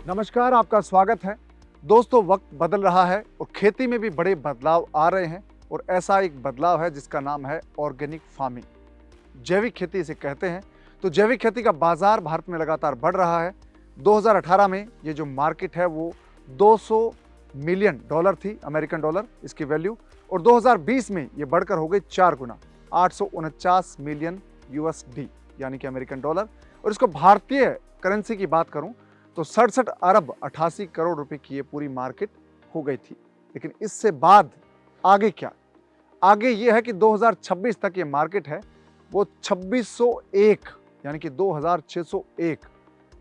नमस्कार, आपका स्वागत है। दोस्तों, वक्त बदल रहा है और खेती में भी बड़े बदलाव आ रहे हैं और ऐसा एक बदलाव है जिसका नाम है ऑर्गेनिक फार्मिंग। जैविक खेती इसे कहते हैं। तो जैविक खेती का बाजार भारत में लगातार बढ़ रहा है। 2018 में ये जो मार्केट है वो 200 मिलियन डॉलर थी, अमेरिकन डॉलर इसकी वैल्यू, और 2020 में ये बढ़कर हो गई 4 गुना, 849 मिलियन यूएसडी यानी कि अमेरिकन डॉलर। और इसको भारतीय करेंसी की बात करूं तो 67 अरब 88 करोड़ रुपए की ये पूरी मार्केट हो गई थी। लेकिन इससे बाद आगे क्या? आगे ये है कि 2026 तक ये मार्केट है वो 2601 यानी कि 2601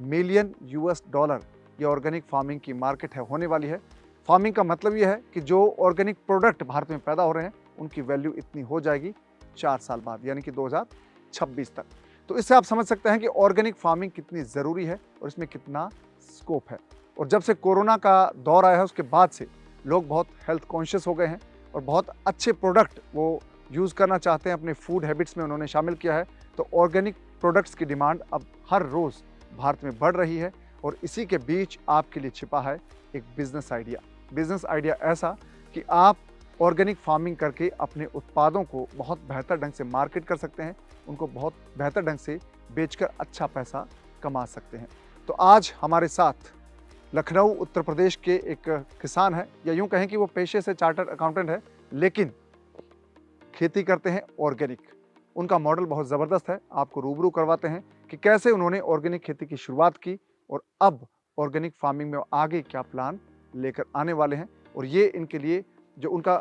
मिलियन यूएस डॉलर ये ऑर्गेनिक फार्मिंग की मार्केट है होने वाली है। फार्मिंग का मतलब ये है कि जो ऑर्गेनिक प्रोडक्ट भारत में पैदा हो रहे हैं उनकी वैल्यू इतनी हो जाएगी 4 साल बाद यानी कि 2026 तक। तो इससे आप समझ सकते हैं कि ऑर्गेनिक फार्मिंग कितनी ज़रूरी है और इसमें कितना स्कोप है। और जब से कोरोना का दौर आया है उसके बाद से लोग बहुत हेल्थ कॉन्शियस हो गए हैं और बहुत अच्छे प्रोडक्ट वो यूज़ करना चाहते हैं, अपने फूड हैबिट्स में उन्होंने शामिल किया है। तो ऑर्गेनिक प्रोडक्ट्स की डिमांड अब हर रोज़ भारत में बढ़ रही है और इसी के बीच आपके लिए छिपा है एक बिजनेस आइडिया। बिजनेस आइडिया ऐसा कि आप ऑर्गेनिक फार्मिंग करके अपने उत्पादों को बहुत बेहतर ढंग से मार्केट कर सकते हैं, उनको बहुत बेहतर ढंग से बेचकर अच्छा पैसा कमा सकते हैं। तो आज हमारे साथ लखनऊ उत्तर प्रदेश के एक किसान है, या यूं कहें कि वो पेशे से चार्टर्ड अकाउंटेंट है लेकिन खेती करते हैं ऑर्गेनिक। उनका मॉडल बहुत ज़बरदस्त है। आपको रूबरू करवाते हैं कि कैसे उन्होंने ऑर्गेनिक खेती की शुरुआत की और अब ऑर्गेनिक फार्मिंग में आगे क्या प्लान लेकर आने वाले हैं। और ये इनके लिए जो उनका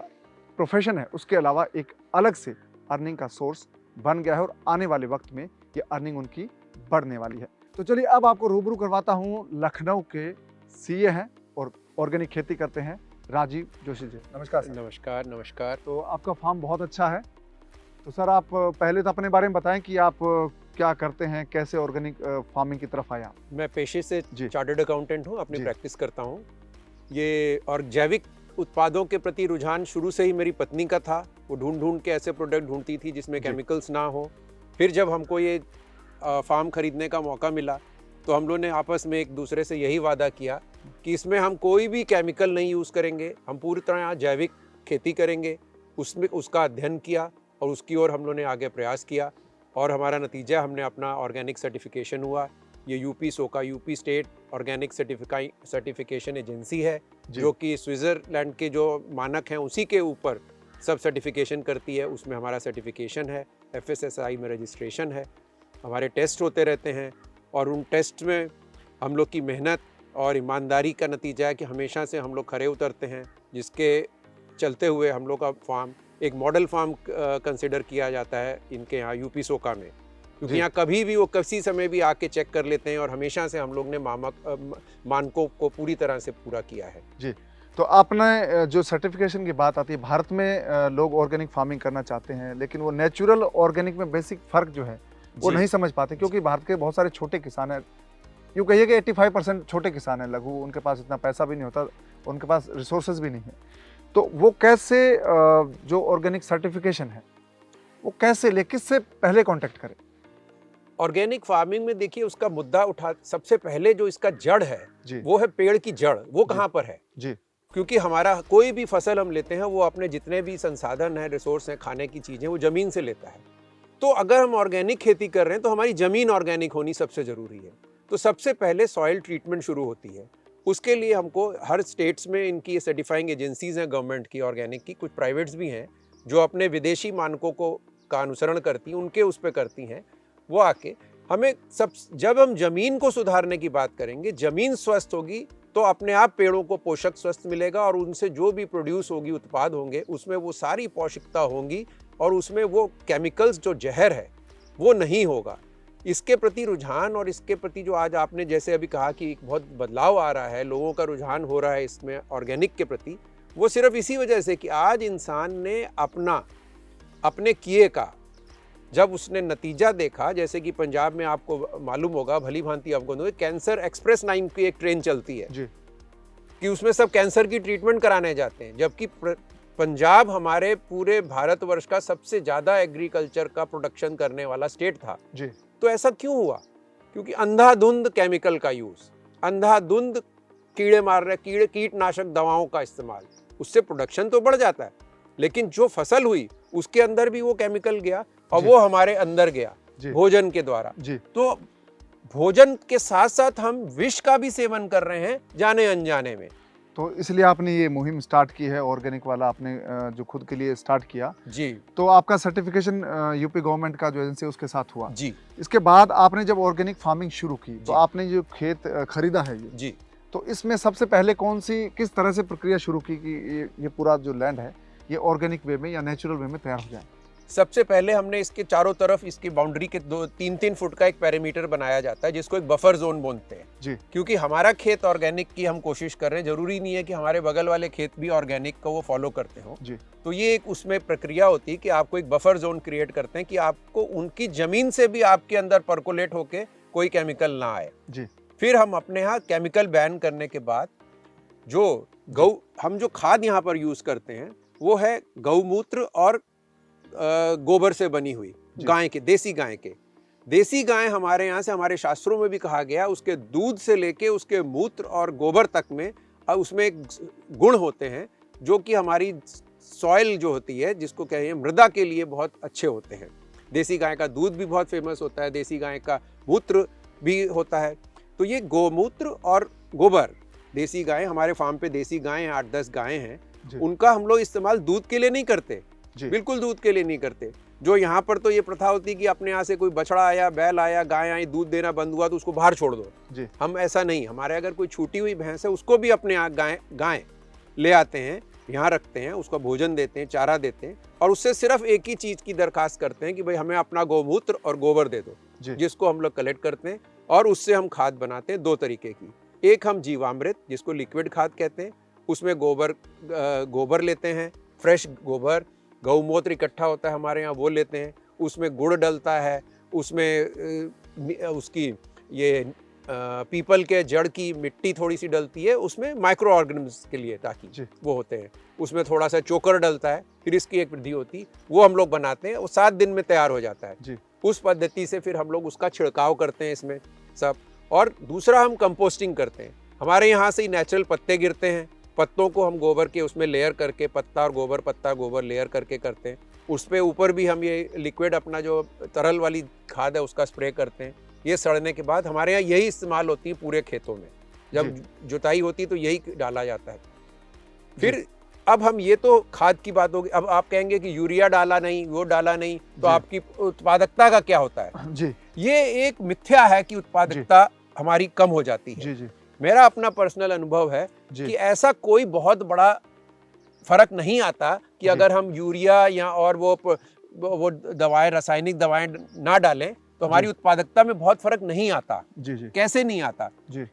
प्रोफेशन है उसके अलावा एक अलग से अर्निंग का सोर्स बन गया है और आने वाले वक्त में ये अर्निंग उनकी बढ़ने वाली है। तो चलिए अब आपको रूबरू करवाता हूँ, लखनऊ के सीए हैं और ऑर्गेनिक खेती करते हैं राजीव जोशी जी। नमस्कार सर। नमस्कार नमस्कार। तो आपका फार्म बहुत अच्छा है। तो सर आप पहले तो अपने बारे में बताएं कि आप क्या करते हैं, कैसे ऑर्गेनिक फार्मिंग की तरफ आए आप? मैं पेशे से जी। चार्टर्ड अकाउंटेंट हूँ, अपनी जी। प्रैक्टिस करता हूँ। ये और जैविक उत्पादों के प्रति रुझान शुरू से ही मेरी पत्नी का था। वो ढूंढ ढूंढ के ऐसे प्रोडक्ट ढूंढती थी जिसमें जी। केमिकल्स ना हो। फिर जब हमको ये फार्म खरीदने का मौका मिला तो हम लोगों ने आपस में एक दूसरे से यही वादा किया कि इसमें हम कोई भी केमिकल नहीं यूज़ करेंगे, हम पूरी तरह जैविक खेती करेंगे। उसमें उसका अध्ययन किया और उसकी ओर हम लोगों ने आगे प्रयास किया और हमारा नतीजा हमने अपना ऑर्गेनिक सर्टिफिकेशन हुआ। ये UP SOCA, UP state organic certification agency है जो कि स्विट्ज़रलैंड के जो मानक हैं उसी के ऊपर सब सर्टिफिकेशन करती है। उसमें हमारा सर्टिफिकेशन है, FSSAI में रजिस्ट्रेशन है, हमारे टेस्ट होते रहते हैं और उन टेस्ट में हम लोग की मेहनत और ईमानदारी का नतीजा है कि हमेशा से हम लोग खरे उतरते हैं, जिसके चलते हुए हम लोग का फार्म एक मॉडल फार्म कंसिडर किया जाता है इनके यहाँ यूपी सोका में, क्योंकि यहाँ कभी भी वो किसी समय भी आके चेक कर लेते हैं और हमेशा से हम लोग ने मानकों को पूरी तरह से पूरा किया है। जी। तो आपने जो सर्टिफिकेशन की बात आती है, भारत में लोग ऑर्गेनिक फार्मिंग करना चाहते हैं लेकिन वो नेचुरल ऑर्गेनिक में बेसिक फ़र्क जो है वो नहीं समझ पाते, क्योंकि भारत के बहुत सारे छोटे किसान हैं। यूँ कहिए कि 85% छोटे किसान हैं, लघु, उनके पास इतना पैसा भी नहीं होता, उनके पास रिसोर्सेज भी नहीं है। तो वो कैसे जो ऑर्गेनिक सर्टिफिकेशन है वो कैसे ले, किससे पहले कांटेक्ट करें? ऑर्गेनिक फार्मिंग में देखिए उसका मुद्दा उठा, सबसे पहले जो इसका जड़ है जी। वो है पेड़ की जड़। वो कहाँ पर है? जी। क्योंकि हमारा कोई भी फसल हम लेते हैं वो अपने जितने भी संसाधन हैं, रिसोर्स हैं, खाने की चीज़ें, वो ज़मीन से लेता है। तो अगर हम ऑर्गेनिक खेती कर रहे हैं तो हमारी ज़मीन ऑर्गेनिक होनी सबसे ज़रूरी है। तो सबसे पहले सॉइल ट्रीटमेंट शुरू होती है। उसके लिए हमको हर स्टेट्स में इनकी सर्टिफाइंग एजेंसीज़ हैं गवर्नमेंट की, ऑर्गेनिक की, कुछ प्राइवेट्स भी हैं जो अपने विदेशी मानकों को का अनुसरण करती हैं, उनके उस पर करती हैं। वो आके हमें जब हम ज़मीन को सुधारने की बात करेंगे, ज़मीन स्वस्थ होगी तो अपने आप पेड़ों को पोषक स्वस्थ मिलेगा और उनसे जो भी प्रोड्यूस होगी, उत्पाद होंगे, उसमें वो सारी पौष्टिकता होंगी और उसमें वो केमिकल्स जो जहर है वो नहीं होगा। इसके प्रति रुझान और इसके प्रति जो आज आपने जैसे अभी कहा कि एक बहुत बदलाव आ रहा है, लोगों का रुझान हो रहा है इसमें ऑर्गेनिक के प्रति, वो सिर्फ इसी वजह से कि आज इंसान ने अपने किए का जब उसने नतीजा देखा, जैसे कि पंजाब में आपको मालूम होगा, भली भांति आपको, कैंसर एक्सप्रेस नाम की एक ट्रेन चलती है जी। कि उसमें सब कैंसर की ट्रीटमेंट कराने जाते हैं, जबकि पंजाब हमारे पूरे भारतवर्ष का सबसे ज़्यादा एग्रीकल्चर का प्रोडक्शन करने वाला स्टेट था जी। तो ऐसा क्यों हुआ? क्योंकि अंधाधुंध केमिकल का यूज़, अंधाधुंध कीड़े मार रहे, कीटनाशक दवाओं का इस्तेमाल, उससे प्रोडक्शन तो बढ़ जाता है, लेकिन जो फसल हुई उसके अंदर भी वो केमिकल गया और वो हमारे अंदर गया भोजन के द्वारा। तो भोजन के साथ साथ हम विष का भी सेवन कर रहे हैं जाने अनजाने में। तो इसलिए आपने ये मुहिम स्टार्ट की है, ऑर्गेनिक वाला आपने जो खुद के लिए स्टार्ट किया जी। तो आपका सर्टिफिकेशन यूपी गवर्नमेंट का जो एजेंसी है उसके साथ हुआ जी। इसके बाद आपने जब ऑर्गेनिक फार्मिंग शुरू की तो आपने जो खेत खरीदा है ये जी, तो इसमें सबसे पहले किस तरह से प्रक्रिया शुरू की कि ये पूरा जो लैंड है ये ऑर्गेनिक वे में या नेचुरल वे में तैयार हो जाए? सबसे पहले हमने इसके चारों तरफ इसकी बाउंड्री के 2-3 फुट का एक पेरीमीटर बनाया जाता है जिसको एक बफर जोन बोलते हैं जी। क्योंकि हमारा खेत ऑर्गेनिक की हम कोशिश कर रहे हैं, जरूरी नहीं है कि हमारे बगल वाले खेत भी ऑर्गेनिक को वो फॉलो करते हो जी। तो ये एक उसमें प्रक्रिया होती है कि आपको एक बफर जोन क्रिएट करते हैं कि आपको उनकी जमीन से भी आपके अंदर परकोलेट होके कोई केमिकल ना आए जी। फिर हम अपने यहाँ केमिकल बैन करने के बाद हम जो खाद यहाँ पर यूज करते हैं वो है गौमूत्र और गोबर से बनी हुई गाय के, देसी गाय हमारे यहाँ से, हमारे शास्त्रों में भी कहा गया उसके दूध से लेके उसके मूत्र और गोबर तक में उसमें एक गुण होते हैं जो कि हमारी सॉइल जो होती है जिसको कहें मृदा के लिए बहुत अच्छे होते हैं। देसी गाय का दूध भी बहुत फेमस होता है, देसी गाय का मूत्र भी होता है। तो ये गोमूत्र और गोबर, देसी गाय, हमारे फार्म पे देसी गाय हैं, 8-10 गायें हैं, उनका हम लोग इस्तेमाल दूध के लिए नहीं करते, बिल्कुल दूध के लिए नहीं करते। जो यहाँ पर तो ये प्रथा होती है कि अपने यहाँ से कोई बछड़ा आया, बैल आया, गाय आई, दूध देना बंद हुआ तो उसको बाहर छोड़ दो जी। हम ऐसा नहीं, हमारे अगर कोई छूटी हुई भैंस है उसको भी अपने यहाँ गाय ले आते हैं, यहाँ रखते हैं, उसको भोजन देते हैं, चारा देते हैं और उससे सिर्फ एक ही चीज की दरखास्त करते हैं कि भाई हमें अपना गौमूत्र और गोबर दे दो, जिसको हम लोग कलेक्ट करते हैं और उससे हम खाद बनाते हैं 2 तरीके की। एक हम जीवामृत जिसको लिक्विड खाद कहते हैं, उसमें गोबर लेते हैं, फ्रेश गोबर, गौमूत्र इकट्ठा होता है हमारे यहाँ वो लेते हैं, उसमें गुड़ डलता है, उसमें उसकी ये पीपल के जड़ की मिट्टी थोड़ी सी डलती है, उसमें माइक्रो ऑर्गेनिज्म के लिए ताकि वो होते हैं, उसमें थोड़ा सा चोकर डलता है, फिर इसकी एक वृद्धि होती है, वो हम लोग बनाते हैं, वो 7 दिन में तैयार हो जाता है जी। उस पद्धति से फिर हम लोग उसका छिड़काव करते हैं इसमें सब। और दूसरा हम कंपोस्टिंग करते हैं, हमारे यहाँ से ही नेचुरल पत्ते गिरते हैं, पत्तों को हम गोबर के उसमें लेयर करके, पत्ता गोबर लेयर करके करते हैं, उस पे ऊपर भी हम ये लिक्विड अपना जो तरल वाली खाद है उसका स्प्रे करते हैं। ये सड़ने के बाद हमारे यहाँ यही इस्तेमाल होती है पूरे खेतों में, जब जुताई होती है तो यही डाला जाता है। फिर अब हम ये तो खाद की बात होगी, अब आप कहेंगे कि यूरिया डाला नहीं, वो डाला नहीं, तो आपकी उत्पादकता का क्या होता है जी? ये एक मिथ्या है कि उत्पादकता हमारी कम हो जाती है जी। मेरा अपना पर्सनल अनुभव है कि ऐसा कोई बहुत बड़ा फर्क नहीं आता कि अगर हम यूरिया या और वो दवाएं, रासायनिक दवाएं ना डालें तो हमारी उत्पादकता में बहुत फर्क नहीं आता जी। कैसे नहीं आता जी?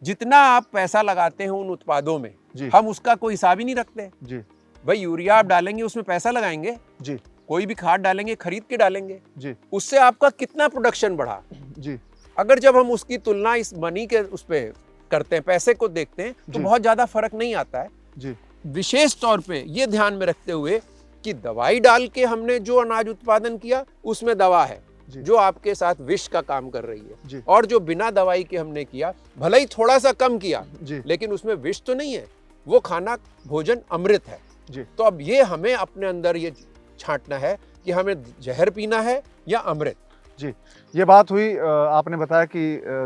जितना आप पैसा लगाते हैं उन उत्पादों में हम उसका कोई हिसाब ही नहीं रखते जी। भाई यूरिया आप डालेंगे उसमें पैसा लगाएंगे जी, कोई भी खाद डालेंगे खरीद के डालेंगे जी, उससे आपका कितना प्रोडक्शन बढ़ा जी। अगर जब हम उसकी तुलना इस मनी के उस पे करते हैं, पैसे को देखते हैं, तो बहुत ज्यादा फर्क नहीं आता है जी। विशेष तौर पे ये ध्यान में रखते हुए कि दवाई डाल के हमने जो अनाज उत्पादन किया उसमें दवा है जो आपके साथ विष का काम कर रही है, और जो बिना दवाई के हमने किया भले ही थोड़ा सा कम किया लेकिन उसमें विष तो नहीं है, वो खाना भोजन अमृत है जी। तो अब ये हमें अपने अंदर ये छांटना है कि हमें जहर पीना है या अमृत जी। ये बात हुई, आपने बताया कि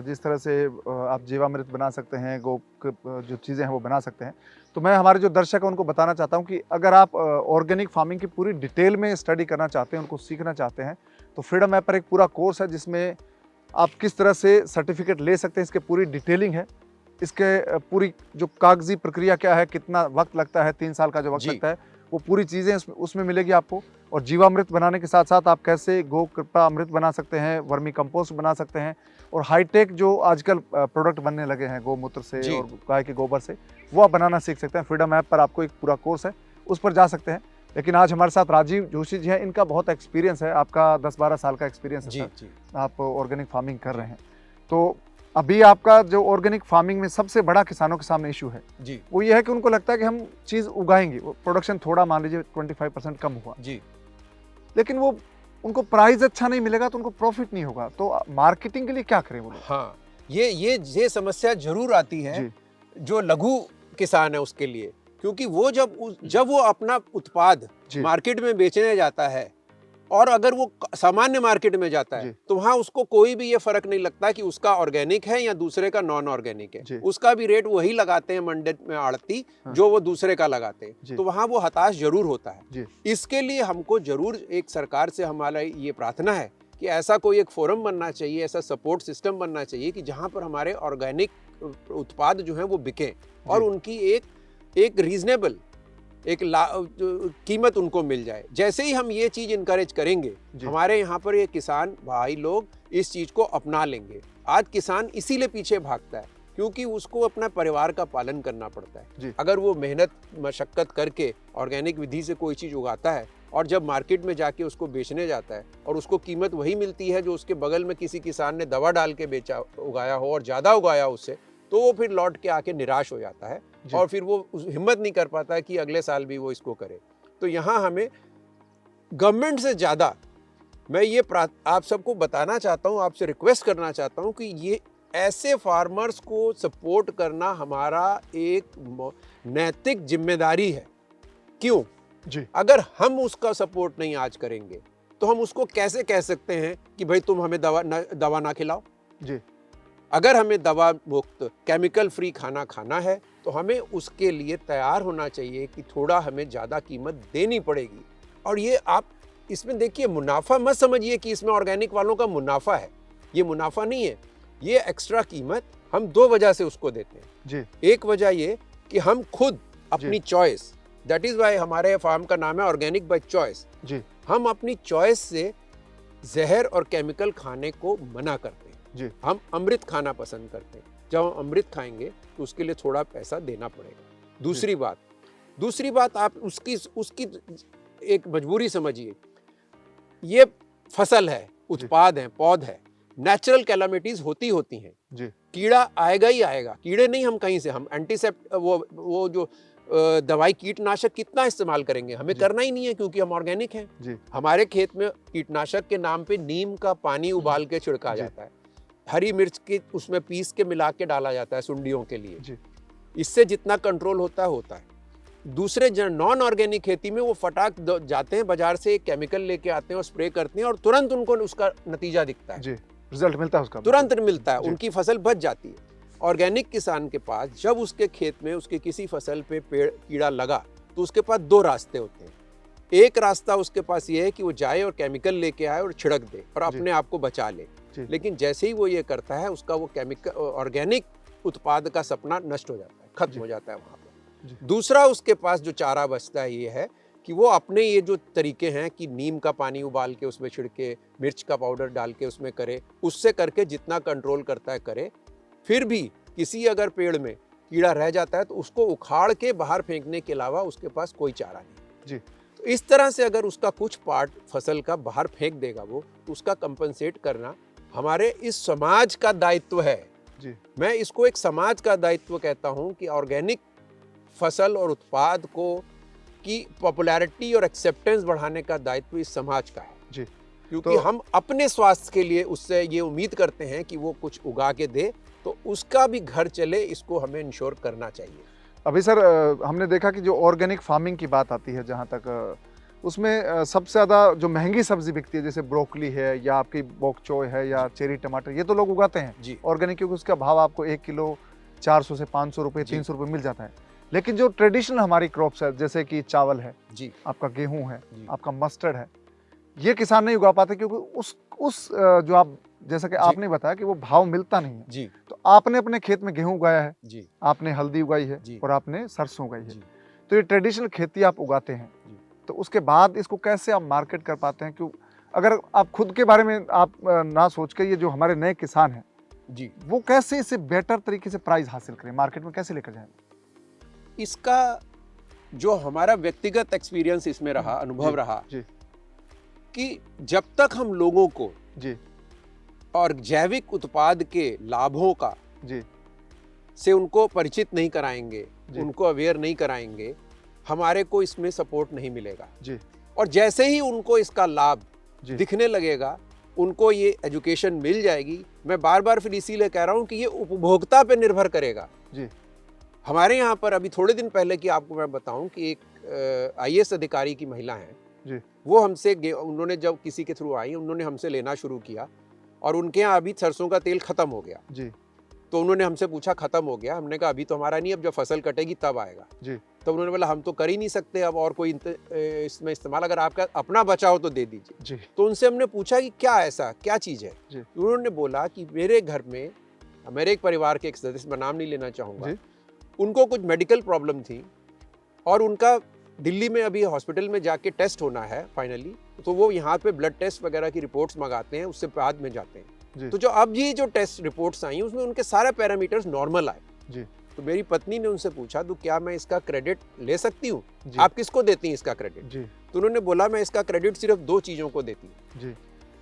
जिस तरह से आप जीवामृत बना सकते हैं, गौ जो चीज़ें हैं वो बना सकते हैं। तो मैं हमारे जो दर्शक हैं उनको बताना चाहता हूँ कि अगर आप ऑर्गेनिक फार्मिंग की पूरी डिटेल में स्टडी करना चाहते हैं, उनको सीखना चाहते हैं, तो फ्रीडम ऐप पर एक पूरा कोर्स है जिसमें आप किस तरह से सर्टिफिकेट ले सकते हैं, इसके पूरी डिटेलिंग है, इसके पूरी जो कागजी प्रक्रिया क्या है, कितना वक्त लगता है, 3 साल का जो वक्त लगता है, वो पूरी चीज़ें उसमें मिलेगी आपको। और जीवामृत बनाने के साथ साथ आप कैसे गो कृपा अमृत बना सकते हैं, वर्मी कंपोस्ट बना सकते हैं, और हाईटेक जो आजकल प्रोडक्ट बनने लगे हैं गौमूत्र से और गाय के गोबर से, वो आप बनाना सीख सकते हैं। फ्रीडम ऐप पर आपको एक पूरा कोर्स है, उस पर जा सकते हैं। लेकिन आज हमारे साथ राजीव जोशी जी हैं, इनका बहुत एक्सपीरियंस है, आपका 10-12 साल का एक्सपीरियंस है जी। आप ऑर्गेनिक फार्मिंग कर रहे हैं, तो अभी आपका जो ऑर्गेनिक फार्मिंग में सबसे बड़ा किसानों के सामने इशू है जी, वो ये है कि उनको लगता है कि हम चीज़ उगाएंगे, प्रोडक्शन थोड़ा मान लीजिए 25% कम हुआ जी, लेकिन वो उनको प्राइस अच्छा नहीं मिलेगा तो उनको प्रॉफिट नहीं होगा, तो मार्केटिंग के लिए क्या करें वो लोग? हाँ, ये समस्या जरूर आती है जो लघु किसान है उसके लिए, क्योंकि वो जब वो अपना उत्पाद जी। मार्केट में बेचने जाता है और अगर वो सामान्य मार्केट में जाता जी। है तो वहां उसको कोई भी ये फर्क नहीं लगता कि उसका ऑर्गेनिक है या दूसरे का नॉन ऑर्गेनिक जी। है, उसका भी रेट वही लगाते हैं मंडी में आड़ती हाँ। जो वो दूसरे का लगाते जी। हैं, तो वहां वो हताश जरूर होता है। जी। इसके लिए हमको जरूर एक सरकार से हमारा ये प्रार्थना है कि ऐसा कोई एक फोरम बनना चाहिए, ऐसा सपोर्ट सिस्टम बनना चाहिए कि जहां पर हमारे ऑर्गेनिक उत्पाद जो हैं वो बिकें और जी। उनकी एक रीजनेबल कीमत उनको मिल जाए। जैसे ही हम ये चीज इनकरेज करेंगे, जी। हमारे यहाँ पर ये किसान भाई लोग इस चीज को अपना लेंगे। आज किसान इसीलिए पीछे भागता है क्योंकि उसको अपना परिवार का पालन करना पड़ता है। जी। अगर वो मेहनत मशक्कत करके ऑर्गेनिक विधि से कोई चीज उगाता है और जब मार्केट में जाके उसको बेचने जाता है और उसको कीमत वही मिलती है जो उसके बगल में किसी किसान ने दवा डाल के बेचा उगाया हो और ज्यादा उगाया उससे, तो वो फिर लौट के आके निराश हो जाता है जी। और फिर वो हिम्मत नहीं कर पाता है कि अगले साल भी वो इसको करे। तो यहाँ हमें गवर्नमेंट से ज़्यादा मैं ये आप सबको बताना चाहता हूँ, आपसे रिक्वेस्ट करना चाहता हूँ कि ये ऐसे फार्मर्स को सपोर्ट करना हमारा एक नैतिक जिम्मेदारी है। क्यों? जी। अगर हम उसका सपोर्ट नहीं आज करेंगे तो हम उसको कैसे कह सकते हैं कि भाई तुम हमें दवा ना खिलाओ। जी। अगर हमें दवा मुक्त केमिकल फ्री खाना खाना है तो हमें उसके लिए तैयार होना चाहिए कि थोड़ा हमें ज़्यादा कीमत देनी पड़ेगी। और ये आप इसमें देखिए, मुनाफा मत समझिए कि इसमें ऑर्गेनिक वालों का मुनाफा है, ये मुनाफा नहीं है। ये एक्स्ट्रा कीमत हम दो वजह से उसको देते हैं। जी। एक वजह ये कि हम खुद अपनी चॉइस, दैट इज वाई हमारे फार्म का नाम है ऑर्गेनिक बाय चॉइस। जी। हम अपनी चॉइस से जहर और केमिकल खाने को मना करते हैं। जी। हम अमृत खाना पसंद करते हैं। जब हम अमृत खाएंगे तो उसके लिए थोड़ा पैसा देना पड़ेगा। दूसरी बात आप उसकी एक मजबूरी समझिए। ये फसल है, उत्पाद है, पौध है, नेचुरल कैलामिटीज होती हैं। जी। कीड़ा आएगा ही आएगा। कीड़े नहीं हम कहीं से, हम एंटीसेप्ट वो जो दवाई कीटनाशक कितना इस्तेमाल करेंगे, हमें करना ही नहीं है क्योंकि हम ऑर्गेनिक हैं। जी। हमारे खेत में कीटनाशक के नाम पे नीम का पानी उबाल के छिड़का जाता है, हरी मिर्च की उसमें पीस के मिला के डाला जाता है सुंडियों के लिए। जी। इससे जितना कंट्रोल होता है। दूसरे नॉन ऑर्गेनिक खेती में वो फटाक जाते हैं बाजार से, एक केमिकल लेके आते हैं और स्प्रे करते हैं और तुरंत उनको उसका नतीजा दिखता है। जी। रिजल्ट मिलता है उसका, तुरंत मिलता है, उनकी फसल बच जाती है। ऑर्गेनिक किसान के पास जब उसके खेत में उसके किसी फसल पे पेड़ कीड़ा लगा तो उसके पास दो रास्ते होते हैं। एक रास्ता उसके पास ये है कि वो जाए और केमिकल लेके आए और छिड़क दे और अपने आप को बचा ले। लेकिन जैसे ही वो ये करता है उसका वो केमिकल ऑर्गेनिक उत्पाद का सपना नष्ट हो जाता है, खत्म हो जाता है वहाँ पर। दूसरा उसके पास जो चारा बचता है ये है कि वो अपने ये जो तरीके हैं कि नीम का पानी उबाल के उसमें छिड़के, मिर्च का पाउडर डाल के उसमें करे, उससे करके जितना कंट्रोल करता है करे। फिर भी किसी अगर पेड़ में कीड़ा रह जाता है तो उसको उखाड़ के बाहर फेंकने के अलावा उसके पास कोई चारा नहीं। जी। तो इस तरह से अगर उसका कुछ पार्ट फसल का बाहर फेंक देगा वो, तो उसका कंपनसेट करना हमारे इस समाज का दायित्व है। जी। मैं इसको एक समाज का दायित्व कहता हूँ कि ऑर्गेनिक फसल और उत्पाद को की पॉपुलैरिटी और एक्सेप्टेंस बढ़ाने का दायित्व इस समाज का है। जी। क्योंकि हम अपने स्वास्थ्य के लिए उससे ये उम्मीद करते हैं कि वो कुछ उगा के दे तो उसका भी घर चले, इसको हमें इंश्योर करना चाहिए। अभी सर हमने देखा कि जो ऑर्गेनिक फार्मिंग की बात आती है जहाँ तक, उसमें सबसे ज़्यादा जो महंगी सब्जी बिकती है जैसे ब्रोकली है या आपकी बॉक चोय है या चेरी टमाटर, ये तो लोग उगाते हैं ऑर्गेनिक, क्योंकि उसका भाव आपको 1 किलो 400 से 500 रुपये 300 रुपये मिल जाता है। लेकिन जो ट्रेडिशनल हमारी क्रॉप्स है जैसे कि चावल है, आपका गेहूं है, आपका मस्टर्ड है, ये किसान नहीं उगा पाते क्योंकि उस जो आप जैसा कि आपने बताया कि वो भाव मिलता नहीं है। जी। तो आपने अपने खेत में गेहूं उगाया है, जी। आपने हल्दी उगाई है और आपने सरसों उगाई है, तो ये ट्रेडिशनल खेती आप उगाते हैं, तो उसके बाद इसको कैसे आप मार्केट कर पाते हैं? क्यों अगर आप खुद के बारे में आप ना सोच के ये जो हमारे नए किसान हैं जी, वो कैसे इसे बेटर तरीके से प्राइस हासिल करें, मार्केट में कैसे लेकर जाएं? इसका जो हमारा व्यक्तिगत एक्सपीरियंस इसमें रहा, अनुभव रहा कि जब तक हम लोगों को और जैविक उत्पाद के लाभों का से उनको परिचित नहीं कराएंगे, उनको अवेयर नहीं कराएंगे, हमारे को इसमें सपोर्ट नहीं मिलेगा। और जैसे ही उनको इसका लाभ दिखने लगेगा, उनको ये एजुकेशन मिल जाएगी। मैं बार बार फिर इसीलिए कह रहा हूं कि ये उपभोक्ता पे निर्भर करेगा हमारे यहाँ पर अभी थोड़े दिन पहले की आपको मैं बताऊं कि एक आईएएस अधिकारी की महिला हैं जी। वो हमसे उन्होंने जब किसी के थ्रू आई उन्होंने हमसे लेना शुरू किया और उनके यहाँ अभी सरसों का तेल खत्म हो गया जी। तो उन्होंने हमसे पूछा खत्म हो गया, हमने कहा अभी तो हमारा नहीं, अब जब फसल कटेगी तब आएगा। जी। तो उन्होंने बोला हम तो कर ही नहीं सकते अब और कोई इसमें इस्तेमाल, अगर आपका अपना बचा हो तो दे दीजिए। जी। तो उनसे हमने पूछा कि क्या ऐसा क्या चीज़ है। जी। उन्होंने बोला कि मेरे घर में, मेरे एक परिवार के एक सदस्य, मैं नाम नहीं लेना चाहूँगा, जी। उनको कुछ मेडिकल प्रॉब्लम थी और उनका दिल्ली में अभी हॉस्पिटल में जाके टेस्ट होना है फाइनली, तो वो यहाँ पे ब्लड टेस्ट वगैरह की रिपोर्ट्स मंगाते हैं, उससे बाद में जाते हैं। जी। तो जो अब ये जो टेस्ट रिपोर्ट्स आई उसमें उनके सारे पैरामीटर्स नॉर्मल आए। जी। तो मेरी पत्नी ने उनसे पूछा तो क्या मैं इसका क्रेडिट ले सकती हूँ, जी। आप किसको देती हैं इसका क्रेडिट? जी। तो उन्होंने बोला मैं इसका क्रेडिट सिर्फ 2 चीज़ों को देती हूँ। जी।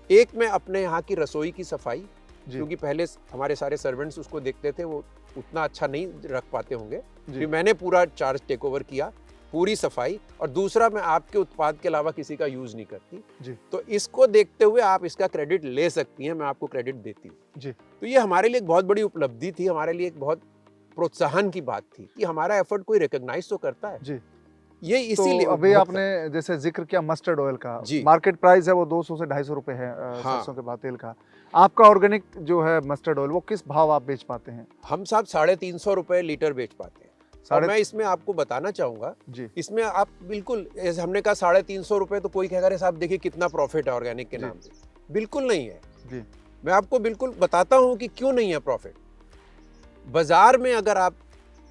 एक, मैं अपने यहाँ की रसोई की सफाई, जी। क्योंकि पहले हमारे सारे सर्वेंट्स उसको देखते थे, वो उतना अच्छा नहीं रख पाते होंगे, जी। फिर मैंने पूरा चार्ज टेक ओवर किया, पूरी सफाई। और दूसरा, मैं आपके उत्पाद के अलावा किसी का यूज़ नहीं करती। जी। तो इसको देखते हुए आप इसका क्रेडिट ले सकती हैं, मैं आपको क्रेडिट देती हूँ। जी। तो ये हमारे लिए एक बहुत बड़ी उपलब्धि थी, हमारे लिए एक बहुत प्रोत्साहन की बात थी कि हमारा एफर्ट कोई रिकॉग्नाइज तो करता है। जी। ये इसीलिए तो अभी आपने जैसे जिक्र किया मस्टर्ड ऑयल का, जी। मार्केट प्राइस है वो 200 से 250 रुपए है हाँ। सरसों के बाद तेल का। आपका ऑर्गेनिक जो है मस्टर्ड ऑयल वो किस भाव आप बेच पाते हैं? हम साहब 350 रुपए लीटर बेच पाते हैं। और मैं इसमें आपको बताना चाहूंगा, जी। इसमें आप बिल्कुल, जैसे हमने कहा 350 रुपए, तो कोई कहेगा अरे साहब देखिए कितना प्रॉफिट है ऑर्गेनिक के नाम से। बिल्कुल नहीं है जी। मैं आपको बिल्कुल बताता हूं कि क्यों नहीं है प्रॉफिट। बाजार में अगर आप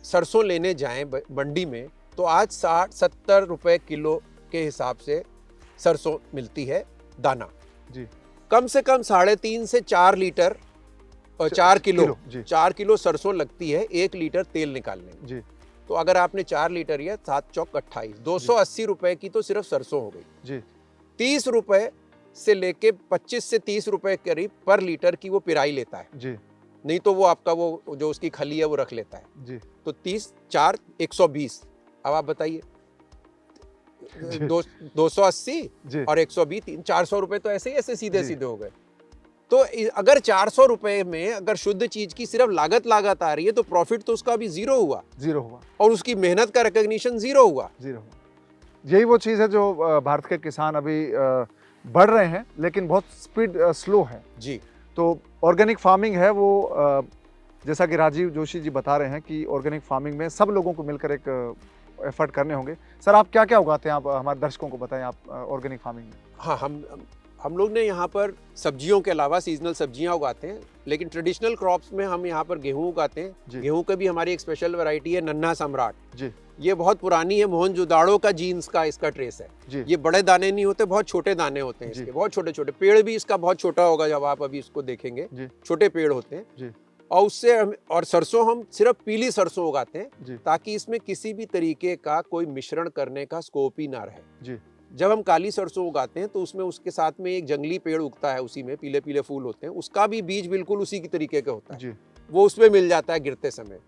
सरसों लेने जाएं मंडी में, तो आज 60-70 रुपए किलो के हिसाब से सरसों मिलती है दाना। जी। कम से कम 3.5 से 4 लीटर और 4 किलो, जी। 4 किलो सरसों लगती है 1 लीटर तेल निकालने में। जी। तो अगर आपने 4 लीटर या 7 चौक 28, 280 रुपए की तो सिर्फ सरसों हो गई। जी। 30 रुपए से लेके 25 से 30 रुपए करीब पर लीटर की वो पिराई लेता है। जी। नहीं तो वो आपका वो जो उसकी खली है वो रख लेता है। जी। तो 30 4 120। अब आप बताइए, 280 जी। और 120, 400 रुपए तो ऐसे ही ऐसे सीधे जी। सीधे हो गए। तो अगर 400 रुपए में अगर शुद्ध चीज की सिर्फ लागत आ रही है तो प्रॉफिट तो उसका अभी जीरो हुआ और उसकी मेहनत का रिकॉग्निशन जीरो हुआ। यही वो चीज़ है जो भारत के किसान अभी बढ़ रहे हैं, लेकिन बहुत स्पीड स्लो है। जी। तो ऑर्गेनिक फार्मिंग है वो, जैसा कि राजीव जोशी जी बता रहे हैं कि ऑर्गेनिक फार्मिंग में सब लोगों को मिलकर एक एफर्ट करने होंगे। सर आप क्या क्या उगाते हैं, आप हमारे दर्शकों को बताएं आप ऑर्गेनिक फार्मिंग में। हाँ, हम लोग ने यहाँ पर सब्जियों के अलावा सीजनल सब्जियाँ उगाते हैं, लेकिन ट्रेडिशनल क्रॉप्स में हम यहाँ पर गेहूँ उगाते हैं। गेहूँ का भी हमारी एक स्पेशल वैरायटी है नन्हा सम्राट जी। ये बहुत पुरानी है, मोहनजोदाड़ो का जीन्स का इसका ट्रेस है जी। ये बड़े दाने नहीं होते, बहुत छोटे दाने होते हैं इसके, बहुत छोटे छोटे। पेड़ भी इसका बहुत छोटा होगा जब आप अभी इसको देखेंगे, छोटे पेड़ होते हैं जी। और उससे और सरसों हम सिर्फ पीली सरसों उगाते हैं ताकि इसमें किसी भी तरीके का कोई मिश्रण करने का स्कोप ही ना रहे जी। जब हम काली सरसों उगाते हैं तो उसमें उसके साथ में एक जंगली पेड़ उगता है, उसी में पीले पीले फूल होते हैं, उसका भी बीज बिल्कुल उसी की तरीके का होता है जी। वो उसमें मिल जाता है गिरते समय,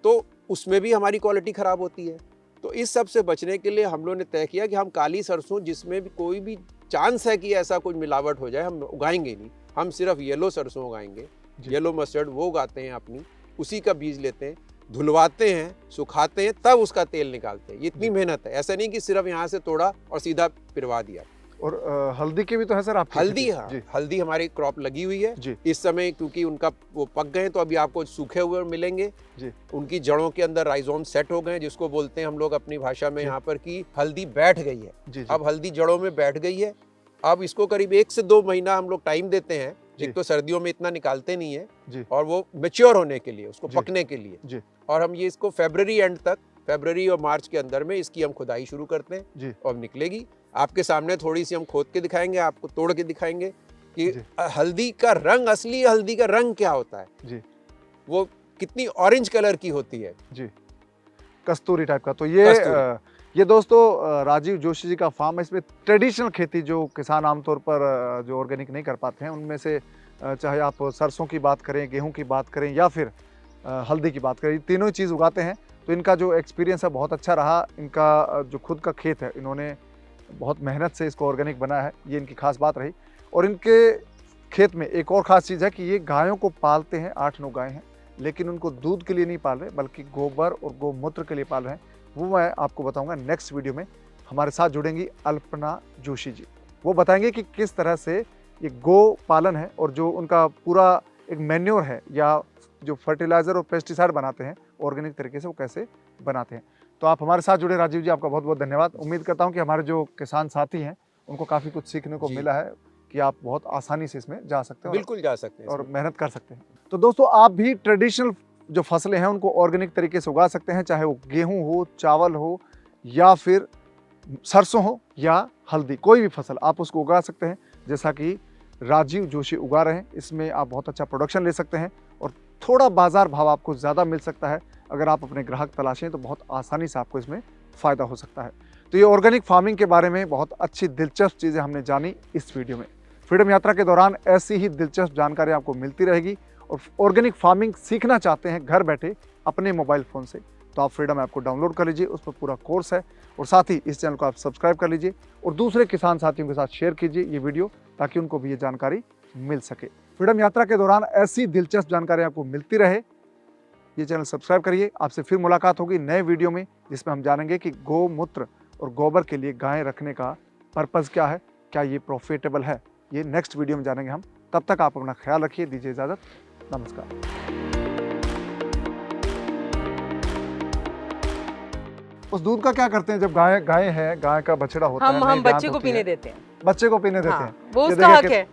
तो उसमें भी हमारी क्वालिटी खराब होती है। तो इस सब से बचने के लिए हम लोगों ने तय किया कि हम काली सरसों जिसमें भी कोई भी चांस है कि ऐसा कुछ मिलावट हो जाए हम उगाएंगे नहीं, हम सिर्फ येलो सरसों उगाएंगे, येलो मस्टर्ड वो उगाते हैं अपनी, उसी का बीज लेते हैं, धुलवाते हैं, सुखाते हैं, तब उसका तेल निकालते हैं। इतनी मेहनत है, ऐसा नहीं कि सिर्फ यहाँ से तोड़ा और सीधा पिरवा दिया। और हल्दी की भी तो है सर आपकी? हल्दी, हाँ, हल्दी हमारी क्रॉप लगी हुई है जी। इस समय क्योंकि उनका वो पक गए तो अभी आपको सूखे हुए मिलेंगे जी। उनकी जड़ों के अंदर राइजोम सेट हो गए, जिसको बोलते हैं हम लोग अपनी भाषा में यहाँ पर कि हल्दी बैठ गई है जी। अब हल्दी जड़ों में बैठ गई है, अब इसको करीब 1 से 2 महीना हम लोग टाइम देते हैं। एक तो सर्दियों में इतना निकालते नहीं है जी। और वो मैच्योर होने के लिए, उसको पकने के लिए जी। और हम ये इसको फरवरी एंड तक, फरवरी और मार्च के अंदर में इसकी हम खुदाई शुरू करते हैं जी। और निकलेगी आपके सामने। थोड़ी सी हम खोद के दिखाएंगे, आपको तोड़ के दिखाएंगे कि हल्दी का रंग, असली हल्दी का रंग क्या होता है जी। वो कितनी ऑरेंज कलर की होती है जी, कस्तूरी टाइप का। तो ये दोस्तों राजीव जोशी जी का फार्म है। इसमें ट्रेडिशनल खेती जो किसान आमतौर पर जो ऑर्गेनिक नहीं कर पाते हैं, उनमें से चाहे आप सरसों की बात करें, गेहूं की बात करें या फिर हल्दी की बात करें, तीनों ही चीज़ उगाते हैं। तो इनका जो एक्सपीरियंस है बहुत अच्छा रहा। इनका जो खुद का खेत है, इन्होंने बहुत मेहनत से इसको ऑर्गेनिक बनाया है, ये इनकी खास बात रही। और इनके खेत में एक और ख़ास चीज़ है कि ये गायों को पालते हैं, 8-9 गायें हैं, लेकिन उनको दूध के लिए नहीं पाल रहे बल्कि गोबर और गोमूत्र के लिए पाल रहे हैं, वो मैं आपको बताऊंगा नेक्स्ट वीडियो में। हमारे साथ जुड़ेंगी अल्पना जोशी जी, वो बताएंगे कि किस तरह से ये गो पालन है और जो उनका पूरा एक मैन्योर है या जो फर्टिलाइजर और पेस्टिसाइड बनाते हैं ऑर्गेनिक तरीके से वो कैसे बनाते हैं। तो आप हमारे साथ जुड़े राजीव जी, आपका बहुत बहुत धन्यवाद। उम्मीद करता हूँ कि हमारे जो किसान साथी हैं उनको काफ़ी कुछ सीखने को मिला है कि आप बहुत आसानी से इसमें जा सकते हैं, बिल्कुल जा सकते हैं और मेहनत कर सकते हैं। तो दोस्तों आप भी ट्रेडिशनल जो फसलें हैं उनको ऑर्गेनिक तरीके से उगा सकते हैं, चाहे वो गेहूं हो, चावल हो या फिर सरसों हो या हल्दी, कोई भी फसल आप उसको उगा सकते हैं जैसा कि राजीव जोशी उगा रहे हैं। इसमें आप बहुत अच्छा प्रोडक्शन ले सकते हैं और थोड़ा बाजार भाव आपको ज़्यादा मिल सकता है। अगर आप अपने ग्राहक तलाशें तो बहुत आसानी से आपको इसमें फ़ायदा हो सकता है। तो ये ऑर्गेनिक फार्मिंग के बारे में बहुत अच्छी दिलचस्प चीज़ें हमने जानी इस वीडियो में। फ्रीडम यात्रा के दौरान ऐसी ही दिलचस्प जानकारी आपको मिलती रहेगी। और ऑर्गेनिक फार्मिंग सीखना चाहते हैं घर बैठे अपने मोबाइल फ़ोन से, तो आप फ्रीडम ऐप को डाउनलोड कर लीजिए, उस पर पूरा कोर्स है। और साथ ही इस चैनल को आप सब्सक्राइब कर लीजिए और दूसरे किसान साथियों के साथ शेयर कीजिए ये वीडियो, ताकि उनको भी ये जानकारी मिल सके। फ्रीडम यात्रा के दौरान ऐसी दिलचस्प जानकारी आपको मिलती रहे, ये चैनल सब्सक्राइब करिए। आपसे फिर मुलाकात होगी नए वीडियो में, जिसमें हम जानेंगे कि गौमूत्र और गोबर के लिए गायें रखने का पर्पज़ क्या है, क्या ये प्रॉफिटेबल है, ये नेक्स्ट वीडियो में जानेंगे हम। तब तक आप अपना ख्याल रखिए, दीजिए इजाज़त, नमस्कार। उस दूध का क्या करते हैं जब गाय है, गाय का बछड़ा होता है, हम नई बच्चे दांत को होती है, पीने देते हैं। बच्चे को पीने देते हाँ, हैं। वो ये उसका देखिए हक है।